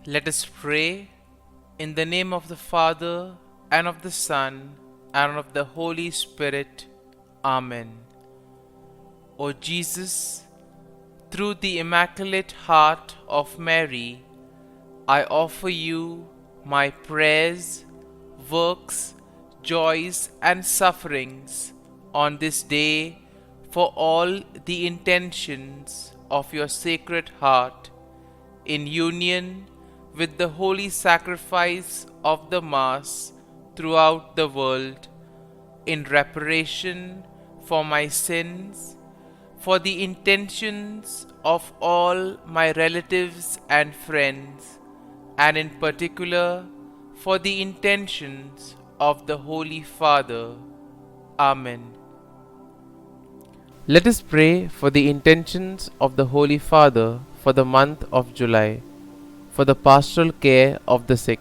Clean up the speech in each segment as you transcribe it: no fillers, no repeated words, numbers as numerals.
Let us pray in the name of the Father, and of the Son, and of the Holy Spirit. Amen. O Jesus, through the Immaculate Heart of Mary, I offer you my prayers, works, joys, and sufferings on this day for all the intentions of your Sacred Heart, in union with the holy sacrifice of the Mass throughout the world, in reparation for my sins, for the intentions of all my relatives and friends, and in particular for the intentions of the Holy Father. Amen. Let us pray for the intentions of the Holy Father for the month of July, for the pastoral care of the sick.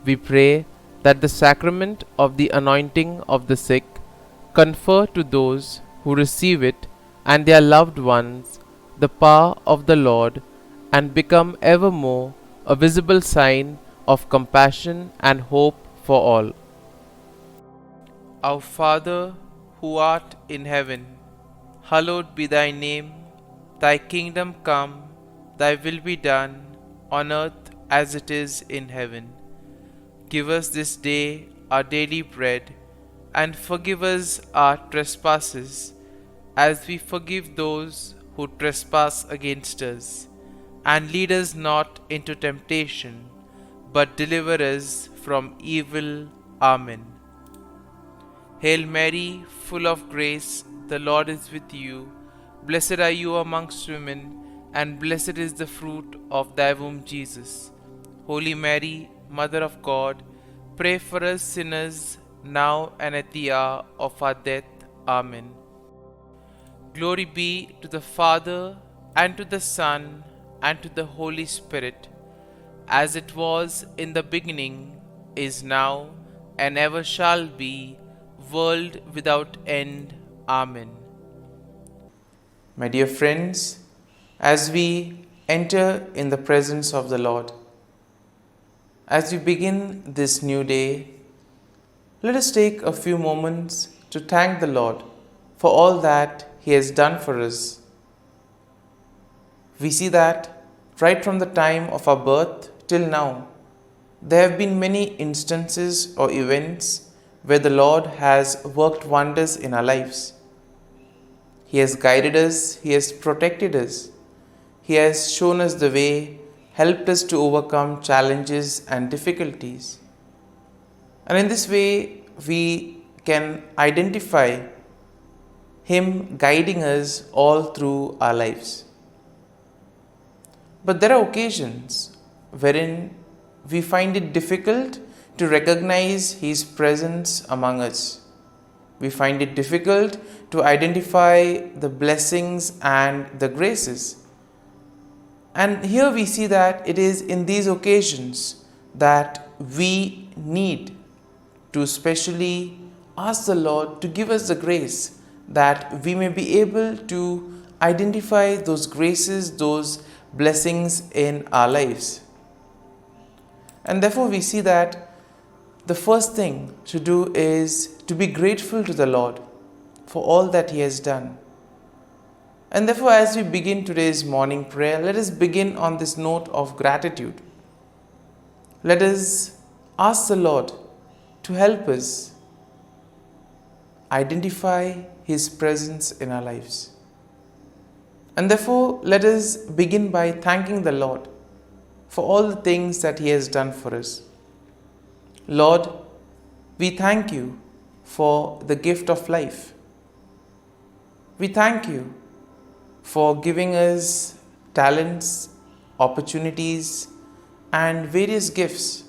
We pray that the sacrament of the anointing of the sick confer to those who receive it and their loved ones the power of the Lord, and become evermore a visible sign of compassion and hope for all. Our Father, who art in heaven, hallowed be thy name. Thy kingdom come, thy will be done, on earth as it is in heaven. Give us this day our daily bread, and forgive us our trespasses, as we forgive those who trespass against us. And lead us not into temptation, but deliver us from evil. Amen. Hail Mary, full of grace, the Lord is with you. Blessed are you amongst women, and blessed is the fruit of thy womb, Jesus. Holy Mary, Mother of God, pray for us sinners, now and at the hour of our death. Amen. Glory be to the Father, and to the Son, and to the Holy Spirit, as it was in the beginning, is now, and ever shall be, world without end. Amen. My dear friends, as we enter in the presence of the Lord, as we begin this new day, let us take a few moments to thank the Lord for all that He has done for us. We see that right from the time of our birth till now, there have been many instances or events where the Lord has worked wonders in our lives. He has guided us, He has protected us, He has shown us the way, helped us to overcome challenges and difficulties. And in this way, we can identify Him guiding us all through our lives. But there are occasions wherein we find it difficult to recognize His presence among us. We find it difficult to identify the blessings and the graces. And here we see that it is in these occasions that we need to specially ask the Lord to give us the grace that we may be able to identify those graces, those blessings in our lives. And therefore we see that the first thing to do is to be grateful to the Lord for all that He has done. And therefore, as we begin today's morning prayer, let us begin on this note of gratitude. Let us ask the Lord to help us identify His presence in our lives. And therefore, let us begin by thanking the Lord for all the things that He has done for us. Lord, we thank You for the gift of life. We thank You for giving us talents, opportunities, and various gifts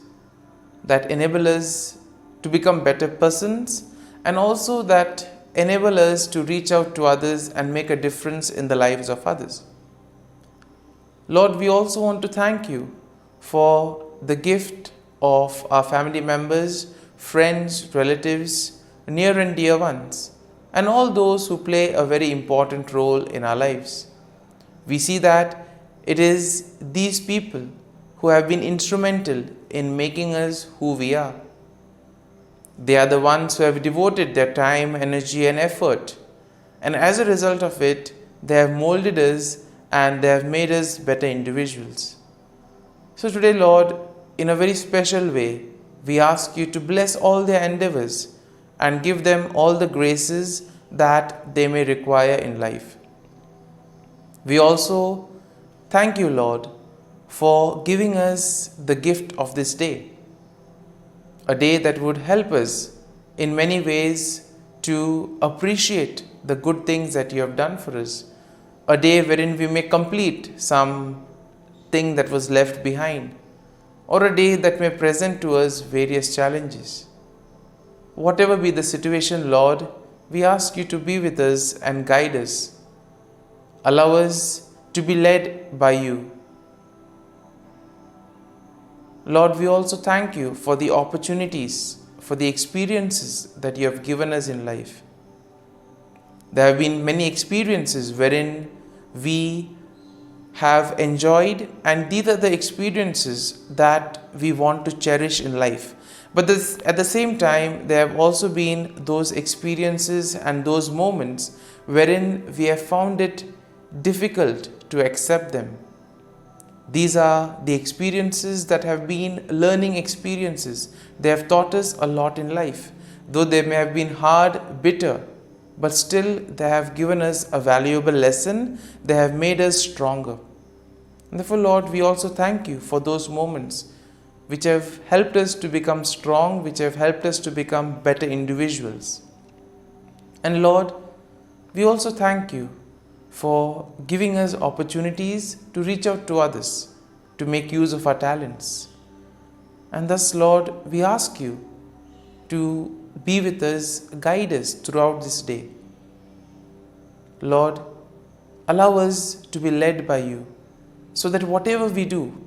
that enable us to become better persons, and also that enable us to reach out to others and make a difference in the lives of others. Lord, we also want to thank You for the gift of our family members, friends, relatives, near and dear ones, and all those who play a very important role in our lives. We see that it is these people who have been instrumental in making us who we are. They are the ones who have devoted their time, energy, and effort. And as a result of it, they have molded us and they have made us better individuals. So today, Lord, in a very special way, we ask you to bless all their endeavors and give them all the graces that they may require in life. We also thank you, Lord, for giving us the gift of this day, a day that would help us in many ways to appreciate the good things that you have done for us, a day wherein we may complete some thing that was left behind, or a day that may present to us various challenges. Whatever be the situation, Lord, we ask you to be with us and guide us. Allow us to be led by you. Lord, we also thank you for the opportunities, for the experiences that you have given us in life. There have been many experiences wherein we have enjoyed, and these are the experiences that we want to cherish in life. But at the same time, there have also been those experiences and those moments wherein we have found it difficult to accept them. These are the experiences that have been learning experiences. They have taught us a lot in life. Though they may have been hard, bitter, but still they have given us a valuable lesson. They have made us stronger. And therefore, Lord, we also thank you for those moments which have helped us to become strong, which have helped us to become better individuals. And Lord, we also thank you for giving us opportunities to reach out to others, to make use of our talents. And thus, Lord, we ask you to be with us, guide us throughout this day. Lord, allow us to be led by you, so that whatever we do,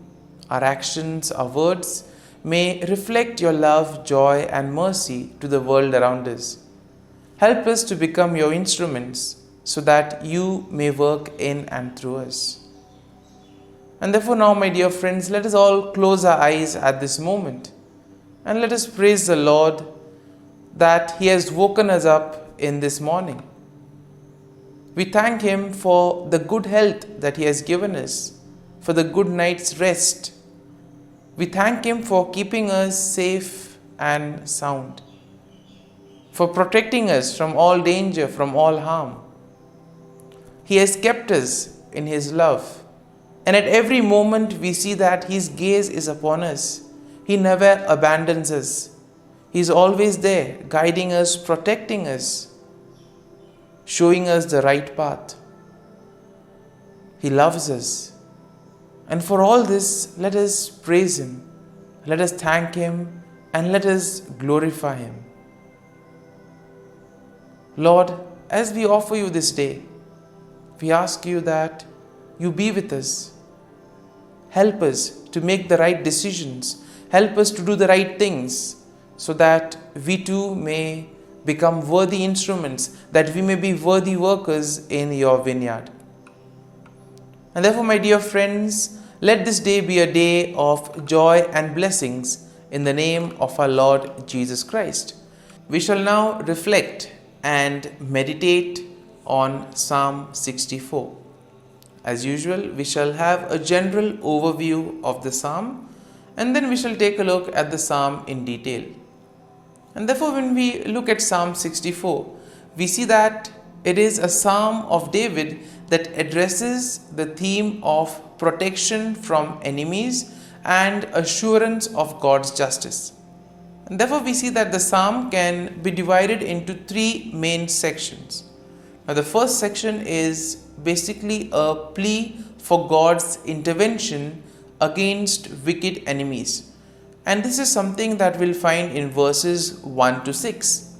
our actions, our words, may reflect your love, joy, and mercy to the world around us. Help us to become your instruments, so that you may work in and through us. And therefore now, my dear friends, let us all close our eyes at this moment and let us praise the Lord that He has woken us up in this morning. We thank Him for the good health that He has given us, for the good night's rest. We thank Him for keeping us safe and sound, for protecting us from all danger, from all harm. He has kept us in His love, and at every moment we see that His gaze is upon us. He never abandons us. He is always there, guiding us, protecting us, showing us the right path. He loves us. And for all this, let us praise Him, let us thank Him, and let us glorify Him. Lord, as we offer you this day, we ask you that you be with us. Help us to make the right decisions. Help us to do the right things, so that we too may become worthy instruments, that we may be worthy workers in your vineyard. And therefore, my dear friends, let this day be a day of joy and blessings in the name of our Lord Jesus Christ. We shall now reflect and meditate on Psalm 64. As usual, we shall have a general overview of the psalm, and then we shall take a look at the psalm in detail. And therefore, when we look at Psalm 64, we see that it is a psalm of David that addresses the theme of protection from enemies and assurance of God's justice. And therefore, we see that the psalm can be divided into three main sections. Now, the first section is basically a plea for God's intervention against wicked enemies. And this is something that we'll find in verses 1 to 6.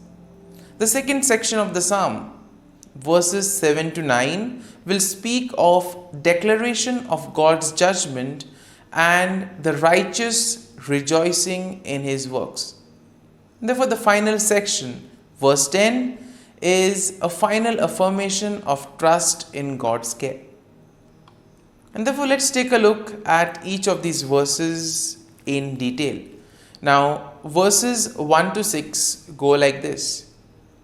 The second section of the psalm, verses 7 to 9, will speak of declaration of God's judgment and the righteous rejoicing in His works. Therefore, the final section, verse 10, is a final affirmation of trust in God's care. And therefore, let's take a look at each of these verses in detail. Now, verses 1 to 6 go like this.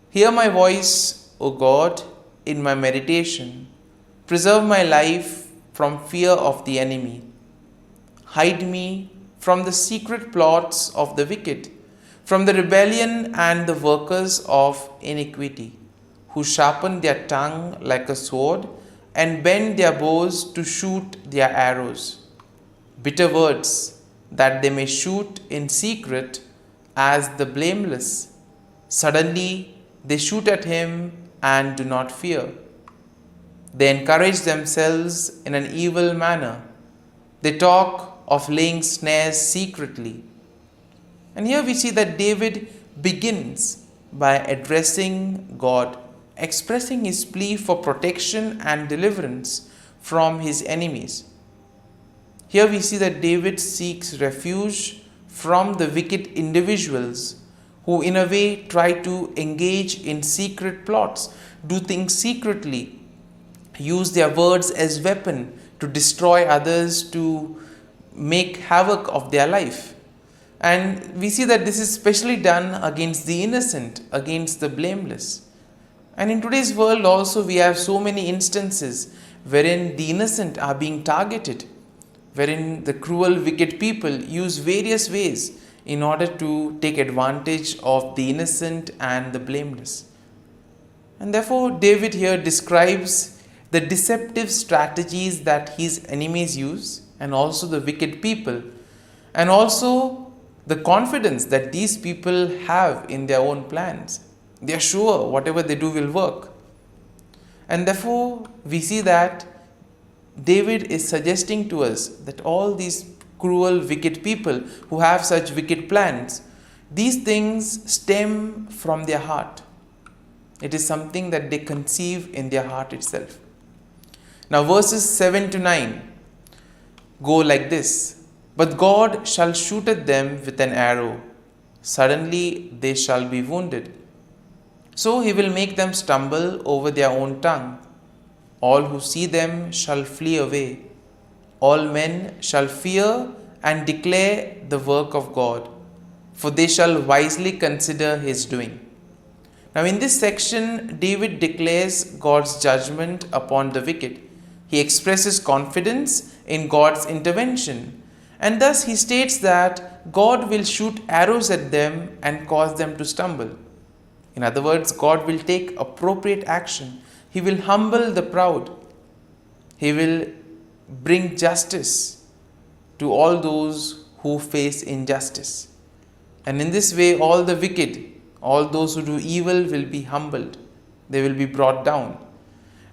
Hear my voice, O God, in my meditation. Preserve my life from fear of the enemy. Hide me from the secret plots of the wicked, from the rebellion and the workers of iniquity, who sharpen their tongue like a sword and bend their bows to shoot their arrows. Bitter words that they may shoot in secret as the blameless. Suddenly they shoot at him and do not fear. They encourage themselves in an evil manner. They talk of laying snares secretly. And here we see that David begins by addressing God, expressing his plea for protection and deliverance from his enemies. Here we see that David seeks refuge from the wicked individuals who in a way try to engage in secret plots, do things secretly, use their words as weapon to destroy others, to make havoc of their life. And we see that this is especially done against the innocent, against the blameless. And in today's world also we have so many instances wherein the innocent are being targeted, wherein the cruel, wicked people use various ways in order to take advantage of the innocent and the blameless. And therefore, David here describes the deceptive strategies that his enemies use, and also the wicked people, and also the confidence that these people have in their own plans. They are sure whatever they do will work. And therefore, we see that David is suggesting to us that all these cruel, wicked people who have such wicked plans, these things stem from their heart. It is something that they conceive in their heart itself. Now, verses 7 to 9 go like this. But God shall shoot at them with an arrow. Suddenly they shall be wounded. So he will make them stumble over their own tongue. All who see them shall flee away. All men shall fear and declare the work of God, for they shall wisely consider his doing. Now in this section, David declares God's judgment upon the wicked. He expresses confidence in God's intervention, and thus he states that God will shoot arrows at them and cause them to stumble. In other words, God will take appropriate action. He will humble the proud. He will bring justice to all those who face injustice. And in this way, all the wicked, all those who do evil will be humbled. They will be brought down.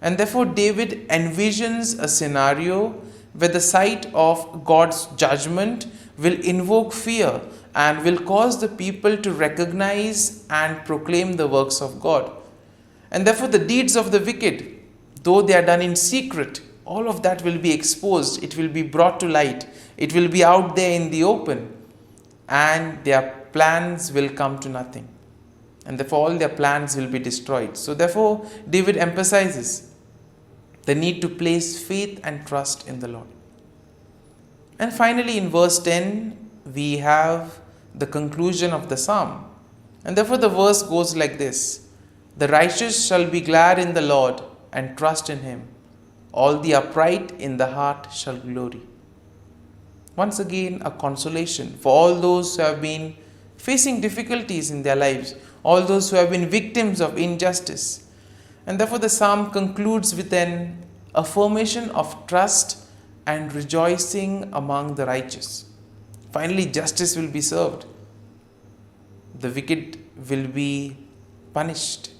And therefore, David envisions a scenario where the sight of God's judgment will invoke fear and will cause the people to recognize and proclaim the works of God. And therefore, the deeds of the wicked, though they are done in secret, all of that will be exposed. It will be brought to light. It will be out there in the open. And their plans will come to nothing. And therefore, all their plans will be destroyed. So therefore, David emphasizes the need to place faith and trust in the Lord. And finally, in verse 10, we have the conclusion of the psalm. And therefore, the verse goes like this. The righteous shall be glad in the Lord and trust in him. All the upright in the heart shall glory. Once again, a consolation for all those who have been facing difficulties in their lives, all those who have been victims of injustice. And therefore, the psalm concludes with an affirmation of trust and rejoicing among the righteous. Finally, justice will be served. The wicked will be punished.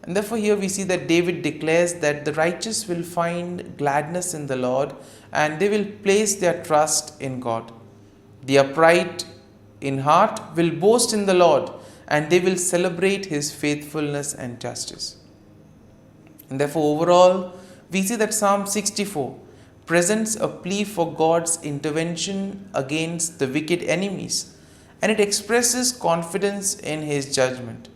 And therefore, here we see that David declares that the righteous will find gladness in the Lord and they will place their trust in God. The upright in heart will boast in the Lord and they will celebrate his faithfulness and justice. And therefore, overall, we see that Psalm 64 presents a plea for God's intervention against the wicked enemies, and it expresses confidence in his judgment.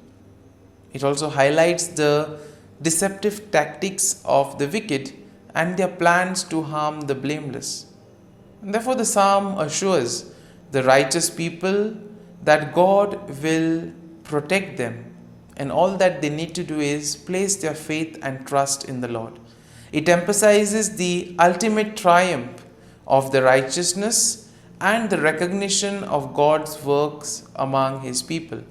It also highlights the deceptive tactics of the wicked and their plans to harm the blameless. And therefore, the psalm assures the righteous people that God will protect them, and all that they need to do is place their faith and trust in the Lord. It emphasizes the ultimate triumph of the righteousness and the recognition of God's works among His people.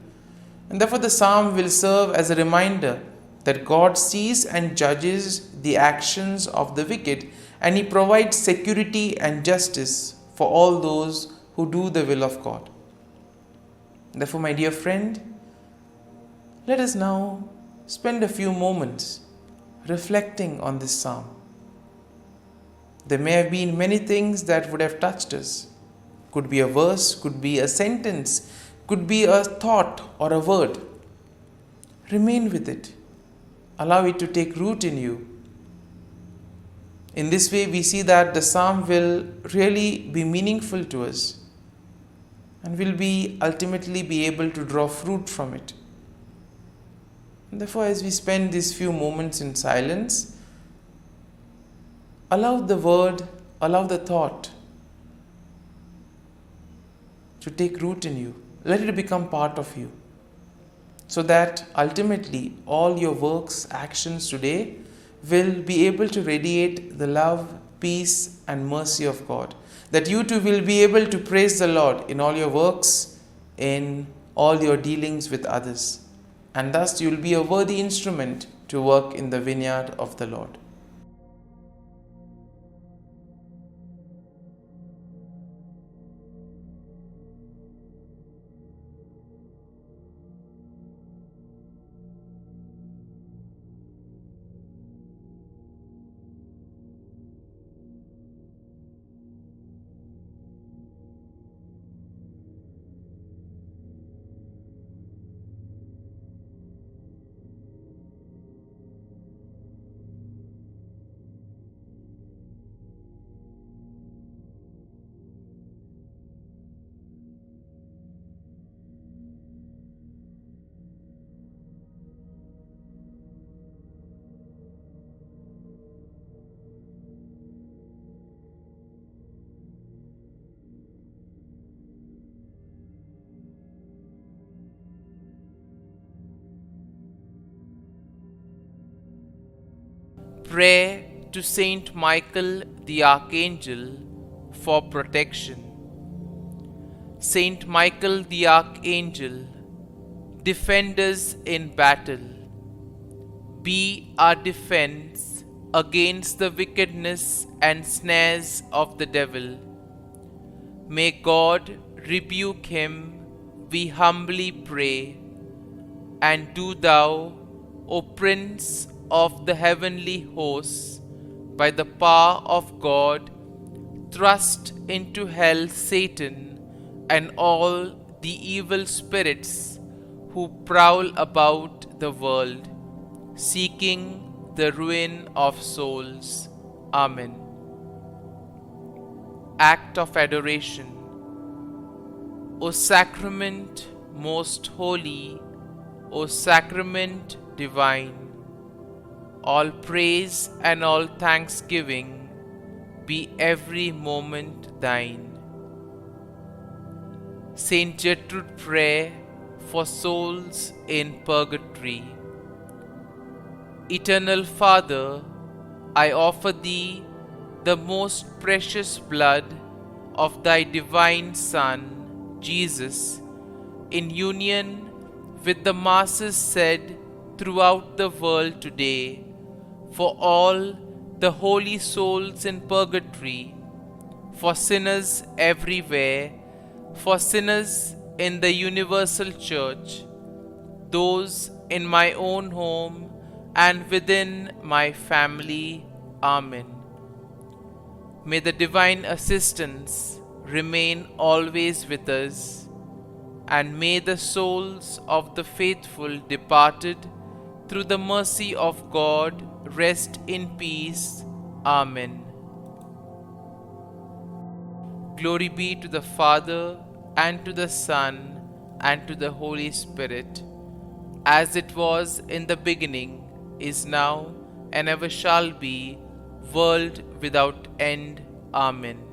And therefore, the psalm will serve as a reminder that God sees and judges the actions of the wicked, and He provides security and justice for all those who do the will of God. Therefore, my dear friend, let us now spend a few moments reflecting on this psalm. There may have been many things that would have touched us. Could be a verse, could be a sentence, could be a thought or a word. Remain with it. Allow it to take root in you. In this way, we see that the psalm will really be meaningful to us, and will ultimately be able to draw fruit from it. And therefore, as we spend these few moments in silence, allow the word, allow the thought to take root in you. Let it become part of you, so that ultimately all your works, actions today will be able to radiate the love, peace and mercy of God. That you too will be able to praise the Lord in all your works, in all your dealings with others. And thus you will be a worthy instrument to work in the vineyard of the Lord. Prayer to Saint Michael the Archangel for protection. Saint Michael the Archangel, defend us in battle. Be our defense against the wickedness and snares of the devil. May God rebuke him, we humbly pray. And do thou, O Prince of the heavenly hosts, by the power of God, thrust into hell Satan and all the evil spirits who prowl about the world, seeking the ruin of souls. Amen. Act of Adoration. O Sacrament most holy, O Sacrament divine, all praise and all thanksgiving be every moment thine. Saint Gertrude Prayer for souls in purgatory. Eternal Father, I offer Thee the most precious blood of Thy divine Son, Jesus, in union with the masses said throughout the world today, for all the holy souls in purgatory, for sinners everywhere, for sinners in the universal church, those in my own home and within my family. Amen. May the divine assistance remain always with us, and may the souls of the faithful departed through the mercy of God rest in peace. Amen. Glory be to the Father, and to the Son, and to the Holy Spirit, as it was in the beginning, is now, and ever shall be, world without end. Amen.